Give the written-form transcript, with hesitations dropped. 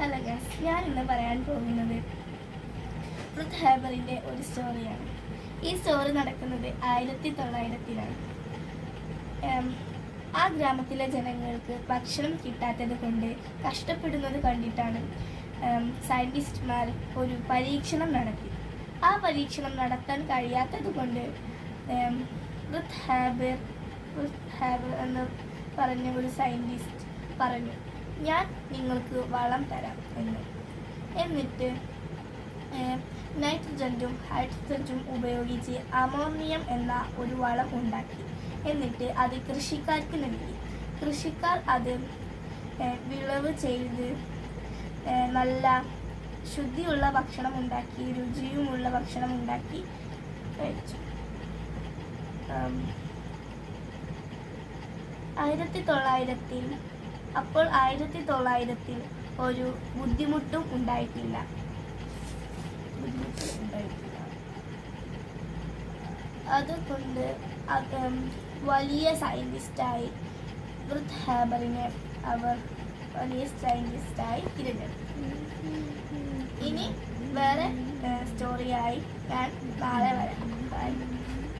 Hello guys, ഞാൻ ഇന്ന് പറയാൻ പോകുന്നത് റുത്ത് ഹാബറിൻ്റെ ഒരു സ്റ്റോറിയാണ്. ഈ സ്റ്റോറി നടക്കുന്നത് 1900-ലാണ്. ആ ഗ്രാമത്തിലെ ജനങ്ങൾക്ക് ഭക്ഷണം കിട്ടാത്തത് കൊണ്ട് കഷ്ടപ്പെടുന്നത് കണ്ടിട്ടാണ് സയൻറ്റിസ്റ്റ്മാർ ഒരു പരീക്ഷണം നടത്തി. ആ പരീക്ഷണം നടത്താൻ കഴിയാത്തത് കൊണ്ട് റുത്ത് ഹാബർ എന്ന് പറഞ്ഞ ഒരു സയൻറ്റിസ്റ്റ് പറഞ്ഞു, ഞാൻ നിങ്ങൾക്ക് വളം തരാം എന്നിട്ട് നൈട്രജനും ഹൈഡ്രജനും ഉപയോഗിച്ച് അമോണിയം എന്ന ഒരു വളം ഉണ്ടാക്കി. എന്നിട്ട് അത് കൃഷിക്കാർക്ക് നൽകി. കൃഷിക്കാർ അത് വിളവ് ചെയ്ത് നല്ല ശുദ്ധിയുള്ള ഭക്ഷണം ഉണ്ടാക്കി, രുചിയുമുള്ള ഭക്ഷണം ഉണ്ടാക്കി കഴിച്ചു. 1900-ൽ ഒരു ബുദ്ധിമുട്ടും ഉണ്ടായിട്ടില്ല. അതുകൊണ്ട് വലിയ സയൻറ്റിസ്റ്റായി റുത്ത് ഹാബറിനെ അവർ വലിയ സയൻറ്റിസ്റ്റായി തിരഞ്ഞെടുത്തു. ഇനി വേറെ സ്റ്റോറിയായി ഞാൻ നാളെ വരാം. ബൈ.